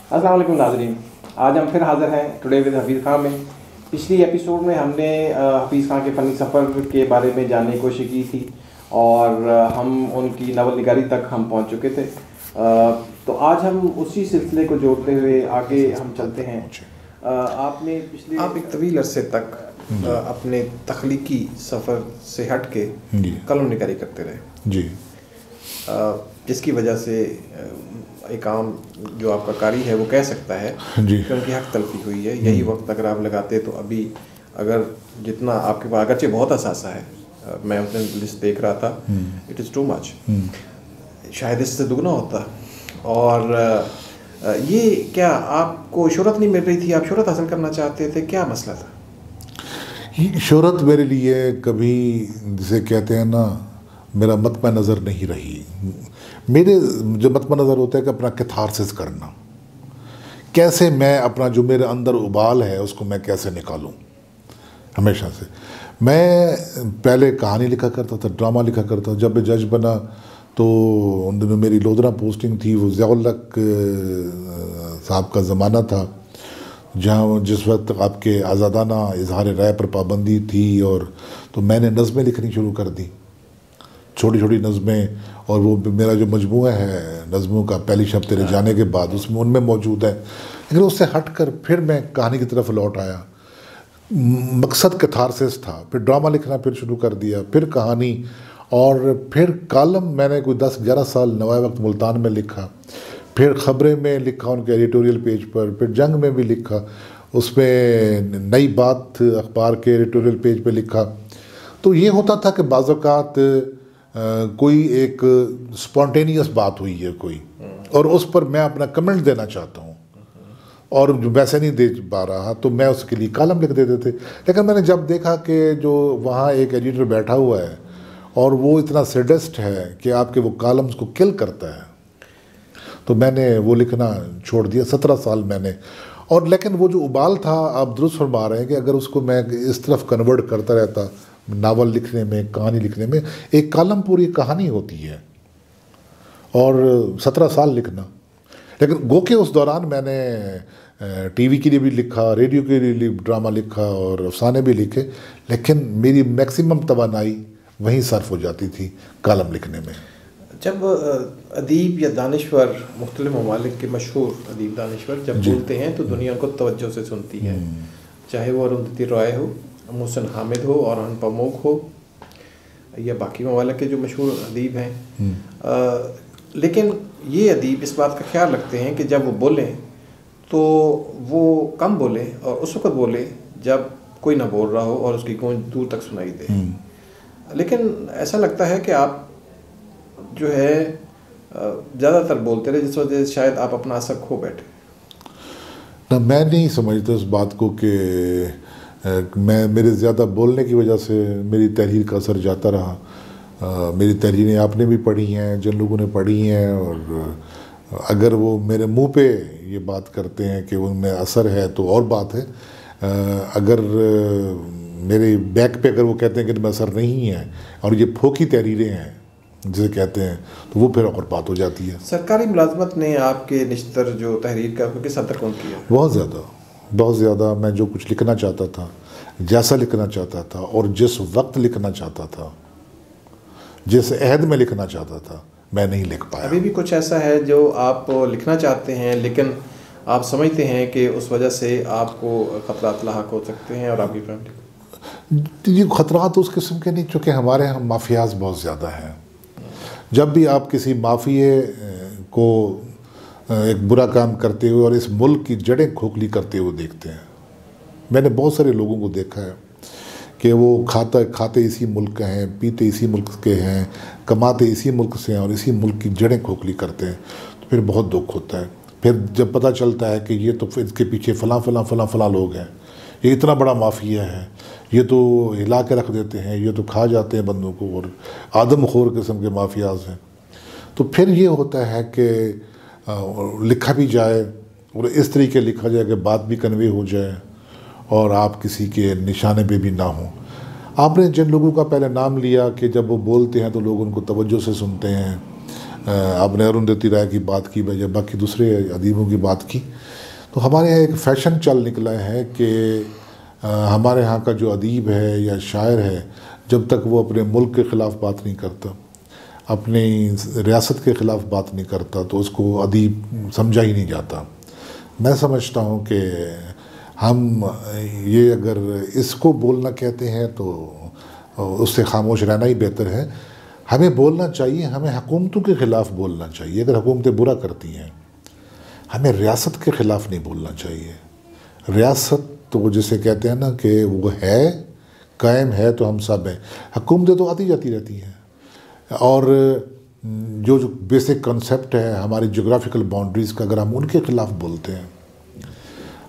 अस्सलाम वालेकुम नाज़रीन, आज हम फिर हाज़िर हैं टुडे विद हफीज़ खान में। पिछली एपिसोड में हमने हफीज़ खान के फ़नी सफ़र के बारे में जानने की कोशिश की थी और हम उनकी नावल निगारी तक हम पहुंच चुके थे। तो आज हम उसी सिलसिले को जोड़ते हुए आगे हम चलते हैं। आपने पिछले आप एक तवील अरसे तक अपने तख्लीकी सफ़र से हट के कलम निगारी करते रहे जी, जिसकी वजह से एक आम जो आपका कारी है वो कह सकता है जी कि उनकी हक तलफी हुई है। यही वक्त अगर आप लगाते तो अभी अगर जितना आपके पास, अगरचे बहुत असासा है, मैं उस दिन लिस्ट देख रहा था, इट इज़ टू मच, शायद इससे दुगना होता। और ये क्या आपको शोहरत नहीं मिल रही थी, आप शोहरत हासिल करना चाहते थे, क्या मसला था? शोहरत मेरे लिए कभी, जिसे कहते हैं ना, मेरा मतमा नज़र नहीं रही। मेरे जो मतमा नज़र होता है कि अपना कैथारसिस करना, कैसे मैं अपना जो मेरे अंदर उबाल है उसको मैं कैसे निकालूं। हमेशा से मैं पहले कहानी लिखा करता था, ड्रामा लिखा करता था। जब मैं जज बना तो उन दिनों मेरी लोधरा पोस्टिंग थी, वो ज़ियाउल हक साहब का ज़माना था, जहाँ जिस वक्त आपके आज़ादाना इजहार राय पर पाबंदी थी। और तो मैंने नज़में लिखनी शुरू कर दी, छोटी छोटी नज़में, और वो मेरा जो मजमूआ है नज़मों का, पहली शब तेरे जाने के बाद, उसमें उनमें मौजूद है। लेकिन उससे हट कर फिर मैं कहानी की तरफ लौट आया। मकसद कैथारसिस था। फिर ड्रामा लिखना फिर शुरू कर दिया, फिर कहानी, और फिर कॉलम मैंने कोई 10-11 साल नवाए वक्त मुल्तान में लिखा, फिर ख़बरें में लिखा उनके एडिटोरियल पेज पर, फिर जंग में भी लिखा, उसमें नई बात अखबार के एडिटोरियल पेज पे लिखा। तो ये होता था कि बाज़ औक़ात कोई एक स्पॉन्टेनियस बात हुई है कोई, और उस पर मैं अपना कमेंट देना चाहता हूँ और जो वैसे नहीं दे पा रहा, तो मैं उसके लिए कॉलम लिख देते थे। लेकिन मैंने जब देखा कि जो वहाँ एक एडिटर बैठा हुआ है और वो इतना सैडिस्ट है कि आपके वो कॉलम्स को किल करता है, तो मैंने वो लिखना छोड़ दिया। 17 साल मैंने, और लेकिन वो जो उबाल था, आप दुरुस्त फरमा रहे हैं कि अगर उसको मैं इस तरफ कन्वर्ट करता रहता, नावल लिखने में, कहानी लिखने में, एक कॉलम पूरी कहानी होती है, और 17 साल लिखना। लेकिन गो के उस दौरान मैंने टीवी के लिए भी लिखा, रेडियो के लिए ड्रामा लिखा और अफसाने भी लिखे, लेकिन मेरी मैक्सिमम तवानाई वहीं सर्फ हो जाती थी कॉलम लिखने में। जब अदीब या दानिश्वर, मुख्तलिफ ममालिक के मशहूर अदीब दानिश्वर जब बोलते हैं तो दुनिया उनको तवज्जो से सुनती है, चाहे वो अरुंधति रॉय हो, मोहसिन हामिद हो, और पमोक हो, या बाकी ममालिक के जो मशहूर अदीब हैं। लेकिन ये अदीब इस बात का ख्याल रखते हैं कि जब वो बोलें तो वो कम बोलें और उस वक्त बोलें जब कोई ना बोल रहा हो और उसकी गूंज दूर तक सुनाई दे। लेकिन ऐसा लगता है कि आप जो है ज़्यादातर बोलते रहे, जिस वजह से शायद आप अपना असर खो बैठे ना। मैं नहीं समझता इस बात को कि मैं, मेरे ज़्यादा बोलने की वजह से मेरी तहरीर का असर जाता रहा। मेरी तहरीरें आपने भी पढ़ी हैं, जिन लोगों ने पढ़ी हैं, और अगर वो मेरे मुंह पे ये बात करते हैं कि उनमें असर है तो और बात है। अगर मेरे बैक पे अगर वो कहते हैं कि इनमें असर नहीं है और ये फोकी तहरीरें हैं जिसे कहते हैं, तो वो फिर और बात हो जाती है। सरकारी मुलाजमत ने आपके निश्तर जो तहरीर का किस हद तक किया? बहुत ज़्यादा, बहुत ज़्यादा। मैं जो कुछ लिखना चाहता था, जैसा लिखना चाहता था, और जिस वक्त लिखना चाहता था, जिस अहद में लिखना चाहता था, मैं नहीं लिख पाया। अभी भी कुछ ऐसा है जो आप लिखना चाहते हैं लेकिन आप समझते हैं कि उस वजह से आपको ख़तरात लाहक हो सकते हैं और आपकी फैमिली? ये ख़तरात उस किस्म के नहीं, चूँकि हमारे यहाँ माफियाज बहुत ज़्यादा हैं। जब भी आप किसी माफिए को एक बुरा काम करते हुए और इस मुल्क की जड़ें खोखली करते हुए देखते हैं, मैंने बहुत सारे लोगों को देखा है कि वो खाते इसी मुल्क के हैं, पीते इसी मुल्क के हैं, कमाते इसी मुल्क से हैं, और इसी मुल्क की जड़ें खोखली करते हैं। तो फिर बहुत दुख होता है। फिर जब पता चलता है कि ये तो इसके पीछे फ़लाँ लोग हैं, ये इतना बड़ा माफिया है, ये तो हिला के रख देते हैं, ये तो खा जाते हैं बंदों को, और आदमखोर किस्म के माफियाज हैं, तो फिर ये होता है कि लिखा भी जाए और इस तरीके लिखा जाए कि बात भी कन्वे हो जाए और आप किसी के निशाने पे भी ना हो। आपने जिन लोगों का पहले नाम लिया कि जब वो बोलते हैं तो लोग उनको तवज्जो से सुनते हैं, आपने अरुंधति राय की बात की या बाकी दूसरे अदीबों की बात की, तो हमारे यहाँ एक फ़ैशन चल निकला है कि हमारे यहाँ का जो अदीब है या शायर है, जब तक वो अपने मुल्क के ख़िलाफ़ बात नहीं करता, अपनी रियासत के ख़िलाफ़ बात नहीं करता, तो उसको अदीब समझा ही नहीं जाता। मैं समझता हूँ कि हम ये अगर इसको बोलना कहते हैं तो उससे खामोश रहना ही बेहतर है। हमें बोलना चाहिए, हमें हुकूमतों के ख़िलाफ़ बोलना चाहिए अगर हुकूमतें बुरा करती हैं। हमें रियासत के ख़िलाफ़ नहीं बोलना चाहिए। रियासत तो जिसे कहते हैं ना कि वो है, कायम है तो हम सब हैं। हुकूमतें तो आती जाती रहती हैं, और जो बेसिक कंसेप्ट है हमारी जोग्राफिकल बाउंड्रीज़ का, अगर हम उनके ख़िलाफ़ बोलते हैं,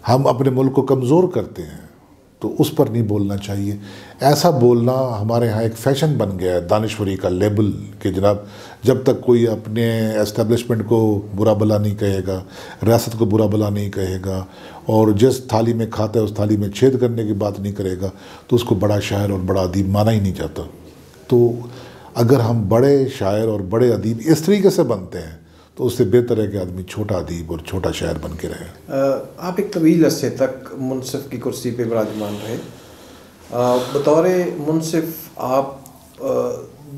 हम अपने मुल्क को कमज़ोर करते हैं, तो उस पर नहीं बोलना चाहिए। ऐसा बोलना हमारे यहाँ एक फ़ैशन बन गया है, दानिश्वरी का लेबल, कि जनाब जब तक कोई अपने एस्टेब्लिशमेंट को बुरा भला नहीं कहेगा, रियासत को बुरा भला नहीं कहेगा, और जिस थाली में खाता है उस थाली में छेद करने की बात नहीं करेगा, तो उसको बड़ा शायर और बड़ा अदीब माना ही नहीं जाता। तो अगर हम बड़े शायर और बड़े अदीब इस तरीके से बनते हैं, तो उससे बेहतर है कि आदमी छोटा अदीब और छोटा शायर बन के रहे। आप एक तवील अरसे तक मुनसिफ की कुर्सी पे विराजमान रहे। बतौर मुनसिफ आप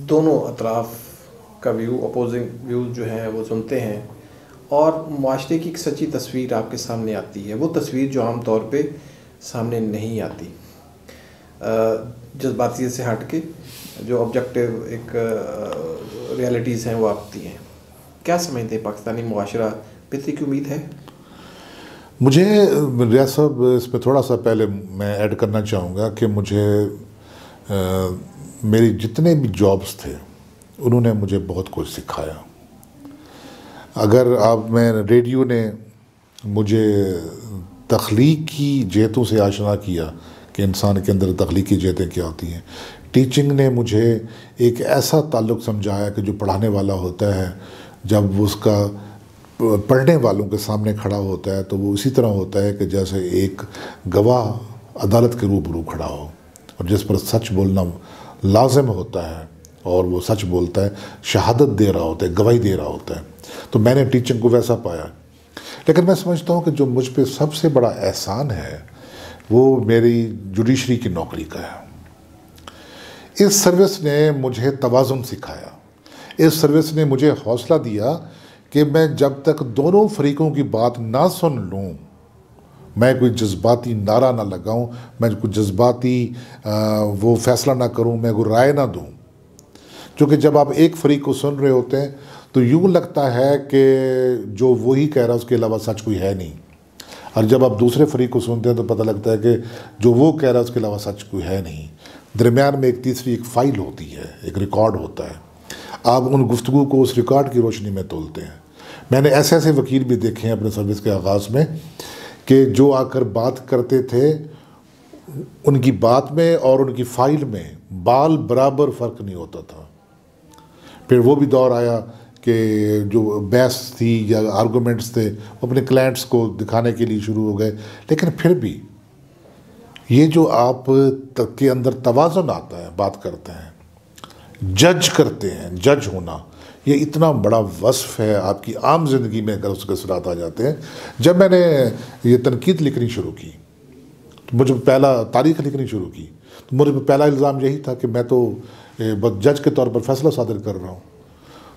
दोनों अतराफ़ का व्यू, अपोजिंग व्यूज़ जो हैं वो सुनते हैं, और माशरे की एक सच्ची तस्वीर आपके सामने आती है, वो तस्वीर जो आम तौर पे सामने नहीं आती। जज्बातियत से हट के जो ऑब्जेक्टिव एक रियलिटीज़ हैं वो आती हैं। क्या समझते हैं, पाकिस्तानी मुआशरा बेहतरी की उम्मीद है? मुझे रियाज साहब इसमें थोड़ा सा पहले मैं ऐड करना चाहूँगा कि मुझे मेरी जितने भी जॉब्स थे उन्होंने मुझे बहुत कुछ सिखाया। अगर मैं रेडियो ने मुझे तख्लीकी जहतों से आशना किया कि इंसान के अंदर तख्लीकी जहतें क्या होती हैं। टीचिंग ने मुझे एक ऐसा ताल्लुक़ समझाया कि जो पढ़ाने वाला होता है, जब उसका पढ़ने वालों के सामने खड़ा होता है तो वो इसी तरह होता है कि जैसे एक गवाह अदालत के रूबरू खड़ा हो, और जिस पर सच बोलना लाजिम होता है, और वो सच बोलता है, शहादत दे रहा होता है, गवाही दे रहा होता है। तो मैंने टीचिंग को वैसा पाया। लेकिन मैं समझता हूँ कि जो मुझ पे सबसे बड़ा एहसान है वो मेरी जुडिशरी की नौकरी का है। इस सर्विस ने मुझे तवाज़ुन सिखाया। इस सर्विस ने मुझे हौसला दिया कि मैं जब तक दोनों फरीकों की बात ना सुन लूँ, मैं कोई जज्बाती नारा ना लगाऊं, मैं कोई जज्बाती वो फैसला ना करूं, मैं कोई राय ना दूं। क्योंकि जब आप एक फरीक को सुन रहे होते हैं तो यूँ लगता है कि जो वही कह रहा है उसके अलावा सच कोई है नहीं, और जब आप दूसरे फरीक को सुनते हैं तो पता लगता है कि जो वो कह रहा है उसके अलावा सच कोई है नहीं। दरमियान में एक तीसरी एक फ़ाइल होती है, एक रिकॉर्ड होता है। आप उन गुफ्तगू को उस रिकॉर्ड की रोशनी में तोलते हैं। मैंने ऐसे ऐसे वकील भी देखे हैं अपने सर्विस के आगाज़ में कि जो आकर बात करते थे, उनकी बात में और उनकी फ़ाइल में बाल बराबर फ़र्क नहीं होता था। फिर वो भी दौर आया कि जो बहस थी या आर्गूमेंट्स थे अपने क्लाइंट्स को दिखाने के लिए शुरू हो गए। लेकिन फिर भी ये जो आप के अंदर तवाज़ुन आता है, बात करते हैं, जज करते हैं, जज होना, ये इतना बड़ा वस्फ है आपकी आम ज़िंदगी में अगर उसके असरात आ जाते हैं। जब मैंने ये तनकीद लिखनी शुरू की तो मुझे पहला तारीख़ लिखनी शुरू की तो मुझे पहला इल्ज़ाम यही था कि मैं तो बस जज के तौर पर फैसला सादर कर रहा हूँ।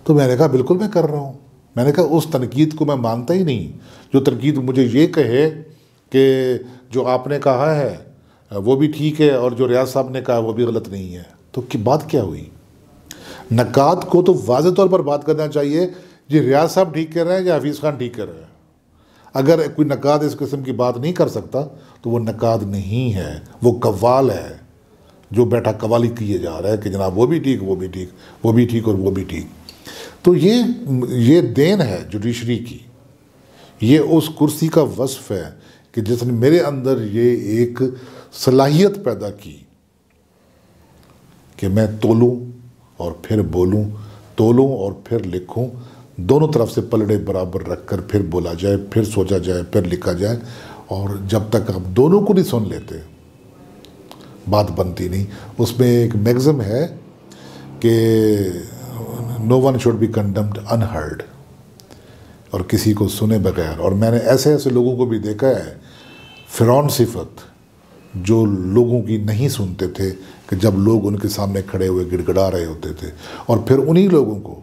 तो मैंने कहा बिल्कुल मैं कर रहा हूँ। मैंने कहा उस तनकीद को मैं मानता ही नहीं जो तनकीद मुझे ये कहे कि जो आपने कहा है वो भी ठीक है और जो रियाज साहब ने कहा वो भी गलत नहीं है। तो की बात क्या हुई? नकाद को तो वाज़ेह तौर पर बात करना चाहिए जी रियाज साहब ठीक कर रहे हैं या हफीज़ खान ठीक कर रहे हैं। अगर कोई नकाद इस किस्म की बात नहीं कर सकता तो वो नकाद नहीं है, वो कव्वाल है जो बैठा कवाली किए जा रहा है कि जनाब वो भी ठीक, वो भी ठीक, वो भी ठीक और वो भी ठीक। तो ये देन है जुडिशरी की, ये उस कुर्सी का वस्फ है कि जिसने मेरे अंदर ये एक सलाहियत पैदा की कि मैं तोलूं और फिर बोलूं, तोलूं और फिर लिखूं, दोनों तरफ से पलड़े बराबर रखकर फिर बोला जाए, फिर सोचा जाए, फिर लिखा जाए। और जब तक आप दोनों को नहीं सुन लेते बात बनती नहीं। उसमें एक मैगज़म है कि no one should be condemned unheard, और किसी को सुने बगैर। और मैंने ऐसे ऐसे लोगों को भी देखा है, फ़िरौन सिफत, जो लोगों की नहीं सुनते थे कि जब लोग उनके सामने खड़े हुए गिड़गिड़ा रहे होते थे, और फिर उन्हीं लोगों को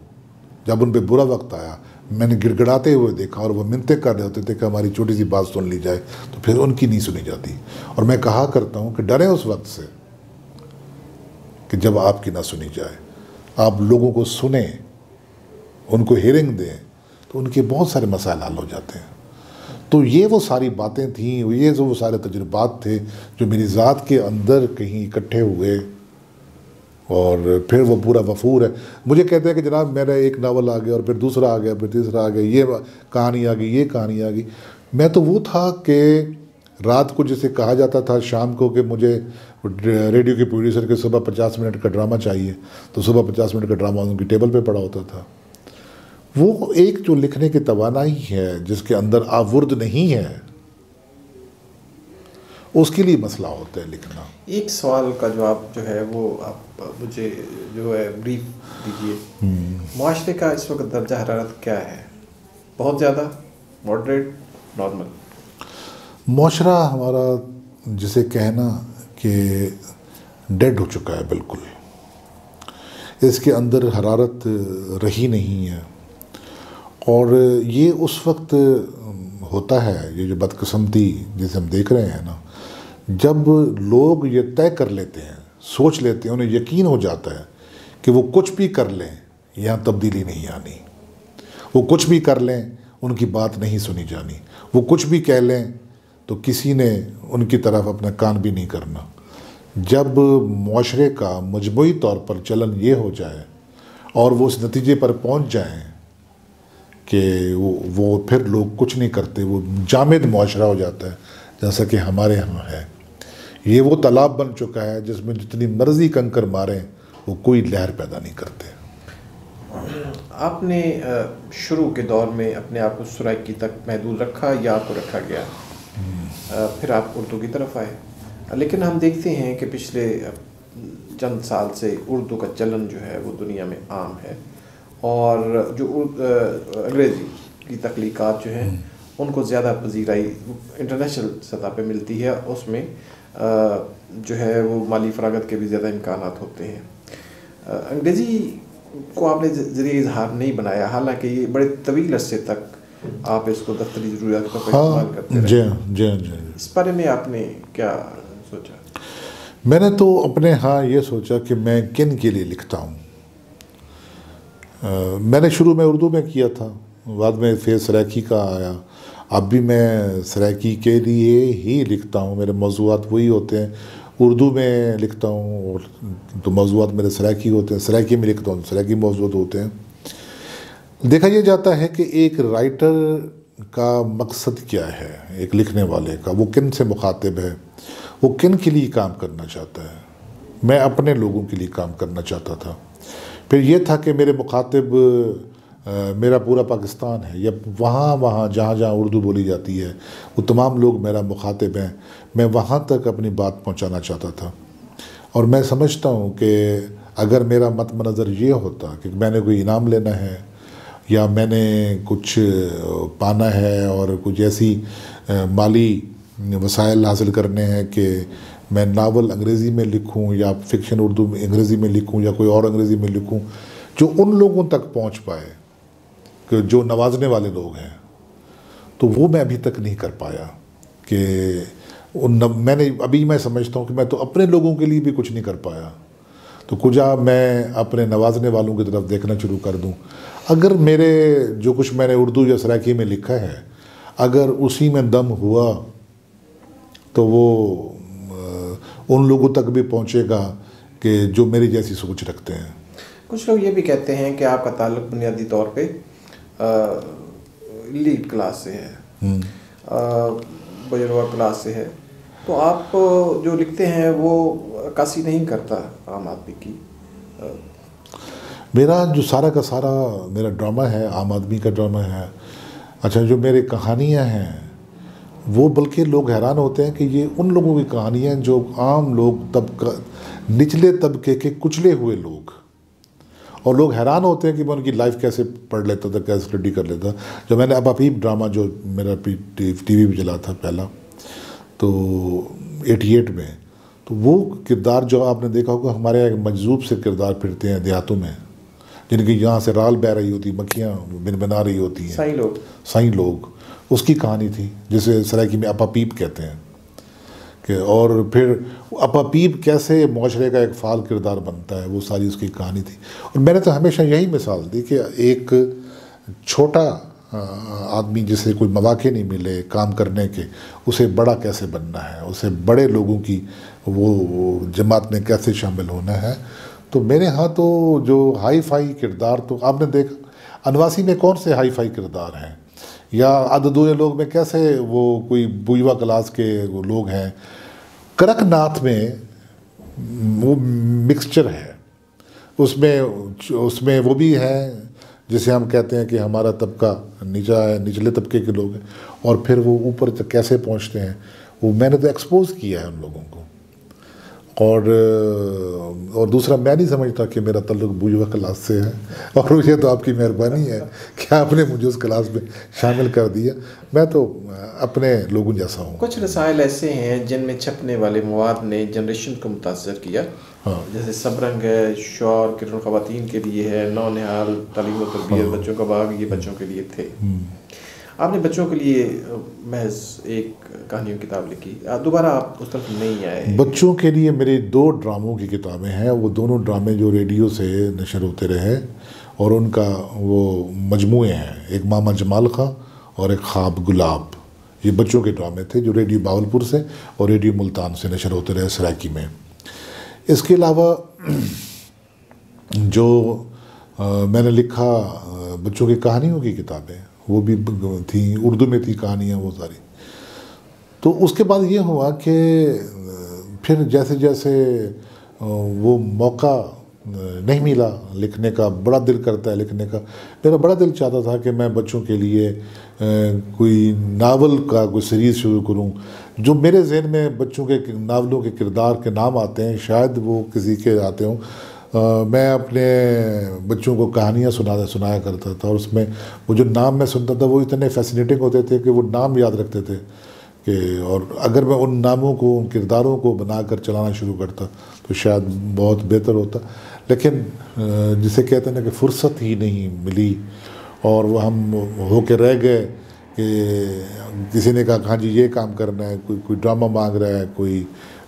जब उन पे बुरा वक्त आया मैंने गिड़गिड़ाते हुए देखा और वो मिन्नतें कर रहे होते थे कि हमारी छोटी सी बात सुन ली जाए, तो फिर उनकी नहीं सुनी जाती। और मैं कहा करता हूँ कि डरें उस वक्त से कि जब आपकी ना सुनी जाए। आप लोगों को सुने, उनको हियरिंग दें, तो उनके बहुत सारे मसाइल हल हो जाते हैं। तो ये वो सारी बातें थीं, ये जो वो सारे तजुर्बात थे जो मेरी ज़ात के अंदर कहीं इकट्ठे हुए, और फिर वो पूरा वफूर है। मुझे कहते हैं कि जनाब मेरा एक नावल आ गया और फिर दूसरा आ गया, फिर तीसरा आ गया, ये कहानी आ गई, ये कहानी आ गई। मैं तो वो था कि रात को जिसे कहा जाता था शाम को कि मुझे रेडियो के प्रोड्यूसर के सुबह 50 मिनट का ड्रामा चाहिए, तो सुबह 50 मिनट का ड्रामा उनकी टेबल पे पड़ा होता था। वो एक जो लिखने की तवानाई है जिसके अंदर आवुर्द नहीं है, उसके लिए मसला होता है लिखना। एक सवाल का जवाब जो है वो आप मुझे जो है ब्रीफ दीजिए। मुआशरे का इस वक्त दर्जा हरारत क्या है? बहुत ज़्यादा, मॉडरेट, नॉर्मल? मुआशरा हमारा जिसे कहना कि डेड हो चुका है बिल्कुल, इसके अंदर हरारत रही नहीं है। और ये उस वक्त होता है, ये जो बदकिस्मती जिसे हम देख रहे हैं ना, जब लोग ये तय कर लेते हैं, सोच लेते हैं, उन्हें यकीन हो जाता है कि वो कुछ भी कर लें यहाँ तब्दीली नहीं आनी, वो कुछ भी कर लें उनकी बात नहीं सुनी जानी, वो कुछ भी कह लें तो किसी ने उनकी तरफ अपना कान भी नहीं करना। जब मुआशरे का मजमूई तौर पर चलन ये हो जाए और वो उस नतीजे पर पहुँच जाएं कि वो फिर लोग कुछ नहीं करते, वो जामिद मुआशरा हो जाता है जैसा कि हमारे यहाँ है। ये वो तालाब बन चुका है जिसमें जितनी मर्जी कंकर मारें वो कोई लहर पैदा नहीं करते। आपने शुरू के दौर में अपने आप को सराइकी तक महदूद रखा या आपको रखा गया? फिर आप उर्दू की तरफ आए, लेकिन हम देखते हैं कि पिछले चंद साल से उर्दू का चलन जो है वो दुनिया में आम है, और जो अंग्रेज़ी की तख्लीक़ात जो हैं उनको ज़्यादा पजीराई इंटरनेशनल सतह पे मिलती है। उसमें जो है वो माली फरागत के भी ज़्यादा इम्कानात होते हैं। अंग्रेज़ी को आपने ज़रिए इजहार नहीं बनाया, हालांकि ये बड़े तवील अरसे तक आप इसको दफ्तरी ज़रूरियात पर इस्तेमाल करते रहे। जी। इस बारे में आपने क्या सोचा? मैंने तो अपने यहाँ ये सोचा कि मैं किन के लिए लिखता हूँ। मैंने शुरू में उर्दू में किया था, बाद में फिर सराइकी का आया। अब भी मैं सराइकी के लिए ही लिखता हूँ, मेरे मौज़ूआत वही होते हैं। उर्दू में लिखता हूँ और तो मौज़ूआत मेरे सराइकी होते हैं, सराइकी में लिखता हूँ सराइकी मौज़ूआत होते हैं। देखा यह जाता है कि एक राइटर का मकसद क्या है, एक लिखने वाले का, वो किन से मुखातिब है, वो किन के लिए काम करना चाहता है। मैं अपने लोगों के लिए काम करना चाहता था। फिर ये था कि मेरे मुखातिब मेरा पूरा पाकिस्तान है, या वहाँ जहाँ जहाँ उर्दू बोली जाती है वो तमाम लोग मेरा मुखातिब हैं। मैं वहाँ तक अपनी बात पहुँचाना चाहता था। और मैं समझता हूँ कि अगर मेरा मतमनज़र ये होता कि मैंने कोई इनाम लेना है या मैंने कुछ पाना है और कुछ ऐसी माली वसाइल हासिल करने हैं कि मैं नावल अंग्रेज़ी में लिखूं या फ़िक्शन उर्दू में अंग्रेज़ी में लिखूं या कोई और अंग्रेज़ी में लिखूं जो उन लोगों तक पहुंच पाए कि जो नवाजने वाले लोग हैं, तो वो मैं अभी तक नहीं कर पाया। कि मैं समझता हूँ कि मैं तो अपने लोगों के लिए भी कुछ नहीं कर पाया, तो कुछ मैं अपने नवाजने वालों की तरफ देखना शुरू कर दूँ। अगर मेरे जो कुछ मैंने उर्दू या सराइकी में लिखा है अगर उसी में दम हुआ तो वो उन लोगों तक भी पहुंचेगा कि जो मेरी जैसी सोच रखते हैं। कुछ लोग ये भी कहते हैं कि आपका ताल्लुक़ बुनियादी तौर पे लीड क्लास से है, बुजुर्ग क्लास से है, तो आप जो लिखते हैं वो अक्कासी नहीं करता आम आदमी की। मेरा जो सारा का सारा मेरा ड्रामा है आम आदमी का ड्रामा है। अच्छा, जो मेरी कहानियाँ हैं वो बल्कि लोग हैरान होते हैं कि ये उन लोगों की कहानियाँ जो आम लोग निचले तबके के कुचले हुए लोग, اور لوگ حیران ہوتے ہیں کہ میں ان کی لائف کیسے پڑھ لیتا تھا، کیسے اسٹڈی کر لیتا. جو میں نے اب ابھی ڈرامہ جو میرا ٹی وی پہ چلا تھا پہلا تو 88 میں، تو وہ کردار جو آپ نے دیکھا ہوگا، ہمارے یہاں ایک مجذوب سے کردار پھرتے ہیں دیہاتوں میں، جن کی یہاں سے رال بہ رہی ہوتی، مکھیاں بنا رہی ہوتی ہیں، سائیں لوگ. اس کی کہانی تھی جسے سرائکی میں اپا پیپ کہتے ہیں کہ، اور پھر اپا پیپ کیسے معاشرے کا ایک فعال کردار بنتا ہے، وہ ساری اس کی کہانی تھی. اور میں نے تو ہمیشہ یہی مثال دی کہ ایک چھوٹا آدمی جسے کوئی مواقع نہیں ملے کام کرنے کے، اسے بڑا کیسے بننا ہے، اسے بڑے لوگوں کی وہ جماعت میں کیسے شامل ہونا ہے. تو میرے ہاں تو جو ہائی فائی کردار تو آپ نے دیکھا، انواسی میں کون سے ہائی فائی کردار ہیں، یا عددوئے لوگ میں کیسے وہ کوئی بوئیوا کلاس کے وہ لوگ ہیں. کرک ناتھ میں وہ مکسچر ہے، اس میں وہ بھی ہے جسے ہم کہتے ہیں کہ ہمارا طبقہ نیچا ہے، نچلے طبقے کے لوگ ہیں، اور پھر وہ اوپر تک کیسے پہنچتے ہیں. وہ میں نے تو ایکسپوز کیا ہے ان لوگوں کو. اور دوسرا، میں نہیں سمجھتا کہ میرا تعلق بوئیوا کلاس سے ہے، اور یہ تو آپ کی مہربانی ہے کہ آپ نے مجھے اس کلاس میں شامل کر دیا. میں تو اپنے لوگوں جیسا ہوں. کچھ رسائل ایسے ہیں جن میں چھپنے والے مواد نے جنریشن کو متاثر کیا، جیسے سبرنگ ہے، شعور کرن خواتین کے لیے ہے، نو نہال تعلیم و تربیت، بچوں کا باغ، یہ بچوں کے لیے تھے. آپ نے بچوں کے لیے محض ایک کہانیوں کی کتاب لکھی، دوبارہ آپ اس طرف نہیں آئے. بچوں کے لیے میری 2 ڈراموں کی کتابیں ہیں. وہ دونوں ڈرامے جو ریڈیو سے نشر ہوتے رہے، اور ان کا وہ مجموعے ہیں، ایک ماما جمال خاں اور ایک خواب گلاب. یہ بچوں کے ڈرامے تھے جو ریڈیو باولپور سے اور ریڈیو ملتان سے نشر ہوتے رہے سرائکی میں. اس کے علاوہ جو میں نے لکھا بچوں کی کہانیوں کی کتابیں، وہ بھی تھیں، اردو میں تھی کہانیاں وہ ساری. تو اس کے بعد یہ ہوا کہ پھر جیسے جیسے وہ موقع نہیں ملا لکھنے کا، بڑا دل کرتا ہے لکھنے کا. میرا بڑا دل چاہتا تھا کہ میں بچوں کے لیے کوئی ناول کا کوئی سیریز شروع کروں. جو میرے ذہن میں بچوں کے ناولوں کے کردار کے نام آتے ہیں، شاید وہ کسی کے آتے ہوں. میں اپنے بچوں کو کہانیاں سنایا کرتا تھا، اور اس میں وہ جو نام میں سنتا تھا وہ اتنے فیسینیٹنگ ہوتے تھے کہ وہ نام یاد رکھتے تھے کہ، اور اگر میں ان ناموں کو، ان کرداروں کو بنا کر چلانا شروع کرتا تو شاید بہت بہتر ہوتا. لیکن جسے کہتے ہیں نا کہ فرصت ہی نہیں ملی، اور وہ ہم ہو کے رہ گئے کہ کسی نے کہا ہاں جی یہ کام کرنا ہے، کوئی ڈرامہ مانگ رہا ہے، کوئی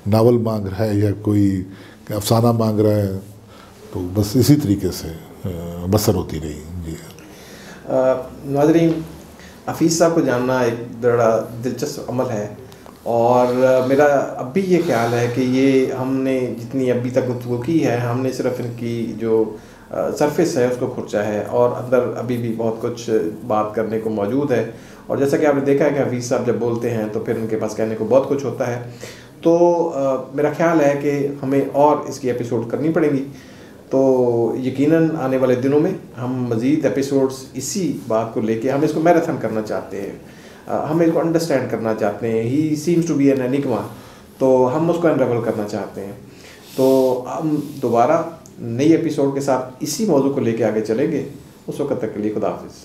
ناول مانگ رہا ہے، یا کوئی افسانہ مانگ رہا ہے. تو بس اسی طریقے سے بسر ہوتی رہی. جی ناظرین، حفیظ صاحب کو جاننا ایک بڑا دلچسپ عمل ہے، اور میرا اب بھی یہ خیال ہے کہ یہ ہم نے جتنی ابھی تک گفتگو کی ہے، ہم نے صرف ان کی جو سرفیس ہے اس کو کھرچا ہے، اور اندر ابھی بھی بہت کچھ بات کرنے کو موجود ہے. اور جیسا کہ آپ نے دیکھا ہے کہ حفیظ صاحب جب بولتے ہیں تو پھر ان کے پاس کہنے کو بہت کچھ ہوتا ہے. تو میرا خیال ہے کہ ہمیں اور اس کی ایپیسوڈ کرنی پڑیں گی. تو یقیناً آنے والے دنوں میں ہم مزید ایپیسوڈز اسی بات کو لے کے، ہم اس کو میراتھن کرنا چاہتے ہیں، ہم اس کو انڈرسٹینڈ کرنا چاہتے ہیں. He seems to be an enigma, تو ہم اس کو انریول کرنا چاہتے ہیں. تو ہم دوبارہ نئی ایپیسوڈ کے ساتھ اسی موضوع کو لے کے آگے چلیں گے. اس وقت تک کے لیے خدا حافظ.